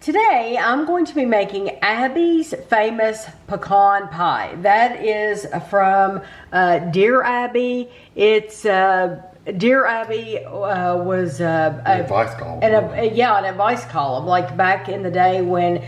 Today, I'm going to be making Abby's famous pecan pie. That is from Dear Abby. It's Dear Abby was an advice column. An advice column. Like back in the day when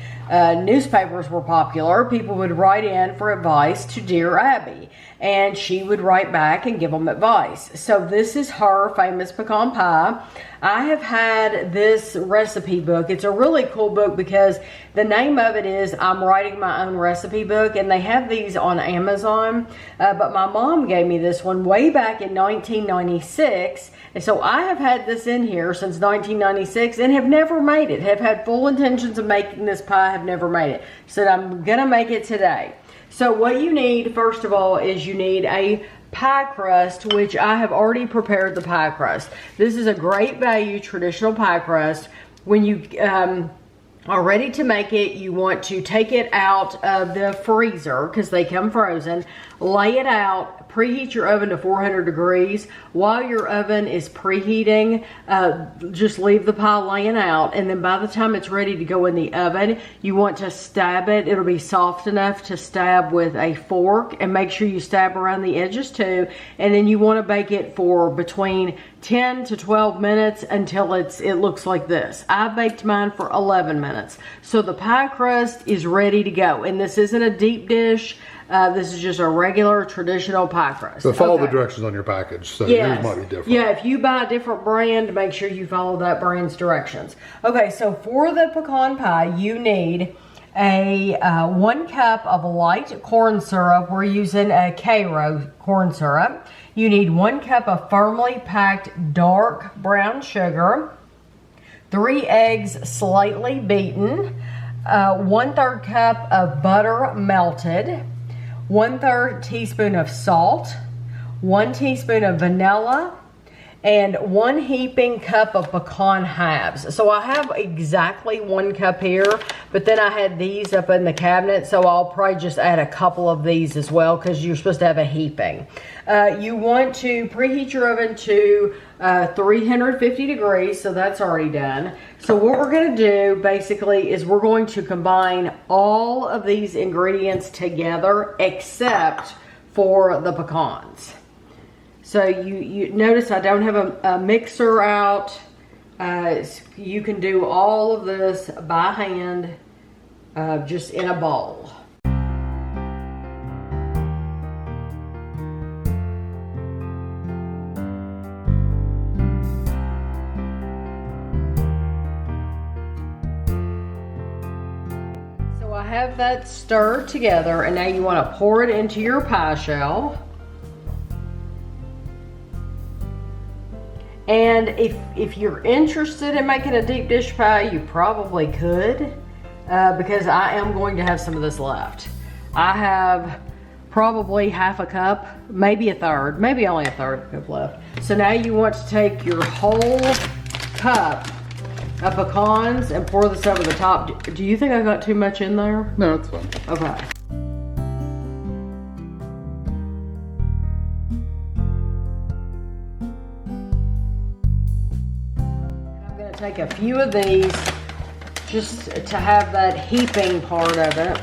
newspapers were popular, people would write in for advice to Dear Abby, and she would write back and give them advice. So this is her famous pecan pie. I have had this recipe book. It's a really cool book because the name of it is I'm Writing My Own Recipe Book, and they have these on Amazon. But my mom gave me this one way back in 1996. And so I have had this in here since 1996 and have never made it. Have had full intentions of making this pie, have never made it. So I'm going to make it today. So what you need, first of all, is you need a pie crust, which I have already prepared the pie crust. This is a great value traditional pie crust. When you are ready to make it, you want to take it out of the freezer because they come frozen, lay it out, preheat your oven to 400 degrees. While your oven is preheating, just leave the pie laying out, and then by the time it's ready to go in the oven, you want to stab it. It'll be soft enough to stab with a fork, and make sure you stab around the edges too. And then you want to bake it for between 10 to 12 minutes until it looks like this. I baked mine for 11 minutes. So the pie crust is ready to go, and this isn't a deep dish. This is just a regular traditional pie crust. So follow the directions on your package. So yours might be different. Yeah, if you buy a different brand, make sure you follow that brand's directions. Okay, so for the pecan pie, you need a 1 cup of light corn syrup. We're using a Cairo corn syrup. You need 1 cup of firmly packed dark brown sugar, 3 eggs slightly beaten, 1/3 cup of butter melted, 1/3 teaspoon of salt, 1 teaspoon of vanilla, and 1 heaping cup of pecan halves. So I have exactly 1 cup here, but then I had these up in the cabinet, so I'll probably just add a couple of these as well because you're supposed to have a heaping. You want to preheat your oven to 350 degrees, so that's already done. So what we're going to do basically is we're going to combine all of these ingredients together except for the pecans. So you notice I don't have a mixer out. You can do all of this by hand, just in a bowl. So I have that stirred together, and now you want to pour it into your pie shell. And if you're interested in making a deep dish pie, you probably could, because I am going to have some of this left. I have probably half a cup, maybe a third, maybe only a third cup left. So now you want to take your whole cup of pecans and pour this over the top. Do you think I got too much in there? No, it's fine. Okay. Take a few of these just to have that heaping part of it.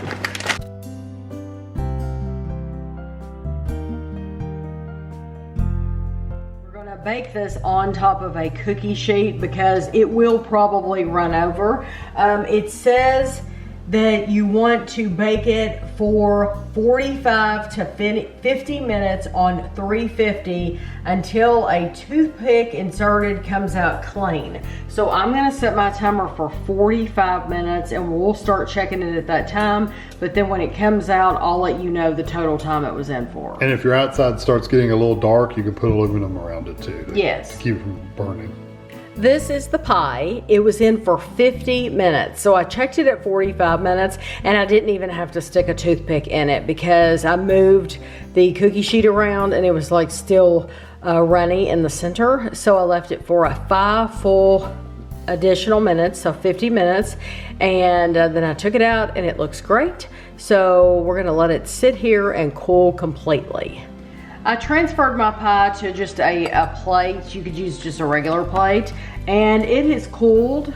We're going to bake this on top of a cookie sheet because it will probably run over. It says that you want to bake it for 45 to 50 minutes on 350 until a toothpick inserted comes out clean. So I'm going to set my timer for 45 minutes and we'll start checking it at that time. But then when it comes out, I'll let you know the total time it was in for. And if your outside starts getting a little dark, you can put aluminum around it too. Yes. To keep it from burning. This is the pie. It was in for 50 minutes. So I checked it at 45 minutes and I didn't even have to stick a toothpick in it because I moved the cookie sheet around and it was like still runny in the center. So I left it for a 5 full additional minutes, so 50 minutes. And then I took it out and it looks great. So we're gonna let it sit here and cool completely. I transferred my pie to just a plate. You could use just a regular plate, and it has cooled.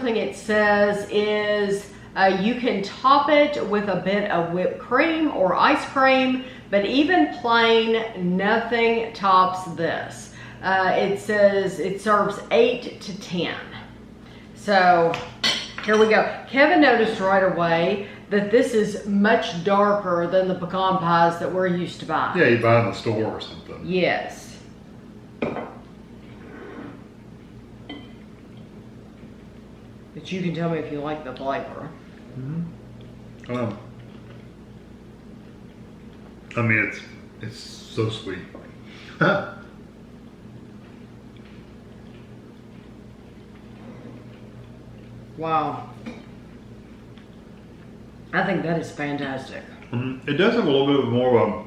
thing it says is you can top it with a bit of whipped cream or ice cream, but even plain, nothing tops this. It says it serves 8 to 10. So here we go. Kevin noticed right away that this is much darker than the pecan pies that we're used to buying. Yeah, you buy in the store or something. Yes. But you can tell me if you like the flavor. I mean, it's so sweet. Wow. I think that is fantastic. It does have a little bit more of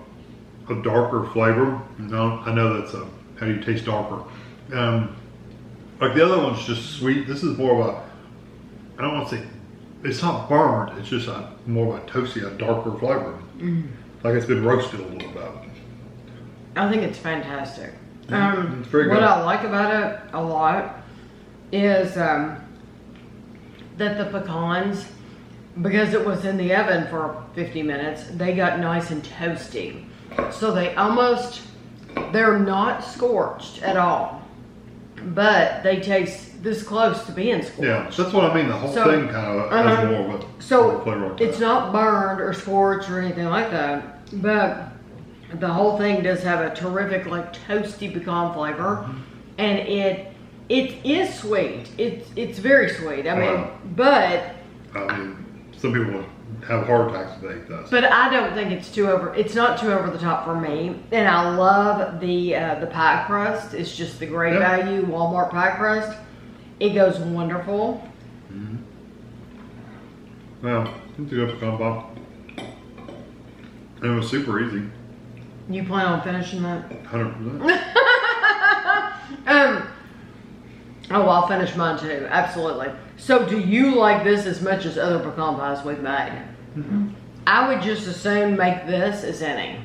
a darker flavor. No, I know that's how you taste darker. Like the other one's just sweet. This is more of a, I don't want to say, it's not burned. It's just more of a toasty, a darker flavor. Like it's been roasted a little bit. I think it's fantastic. It's very good. What I like about it a lot is that the pecans, because it was in the oven for 50 minutes, they got nice and toasty. So they're not scorched at all, but they taste this close to being scorched. Yeah, that's what I mean. The whole thing kind of has more of a flavor like that. It's not burned or scorched or anything like that, but the whole thing does have a terrific, like, toasty pecan flavor, and it is sweet. It's very sweet. I mean, but I mean, some people would have heart attacks if they eat this. But I don't think it's not too over the top for me. And I love the pie crust. It's just the great value Walmart pie crust. It goes wonderful. Well, it's a good pecan pie. And it was super easy. You plan on finishing that? 100%. Oh, I'll finish mine too. Absolutely. So, do you like this as much as other pecan pies we've made? I would just as soon make this as any.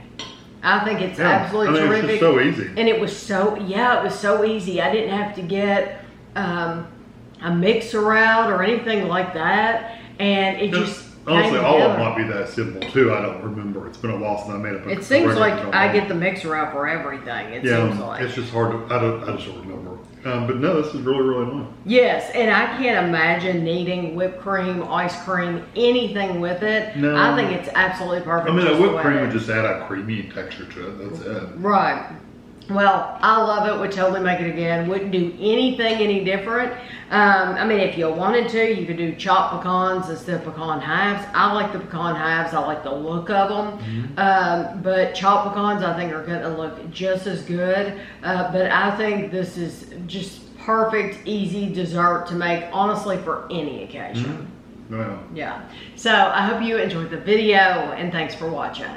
I think it's absolutely terrific. It's just so easy. And it was so easy. I didn't have to get a mixer out or anything like that. And it just honestly, all of them might be that simple too. I don't remember. It's been a while since I made a It seems like I get the mixer out for everything. It seems like. It's just hard to, I just don't remember. But no, this is really, really nice. Yes, and I can't imagine needing whipped cream, ice cream, anything with it. No. I think it's absolutely perfect. I mean, a whipped cream would just add a creamy texture to it. That's it. Right. Well, I love it. Would totally make it again. Wouldn't do anything any different. I mean, if you wanted to, you could do chopped pecans instead of pecan halves. I like the pecan halves. I like the look of them. But chopped pecans, I think, are going to look just as good. But I think this is just perfect, easy dessert to make, honestly, for any occasion. Wow. Yeah. So I hope you enjoyed the video, and thanks for watching.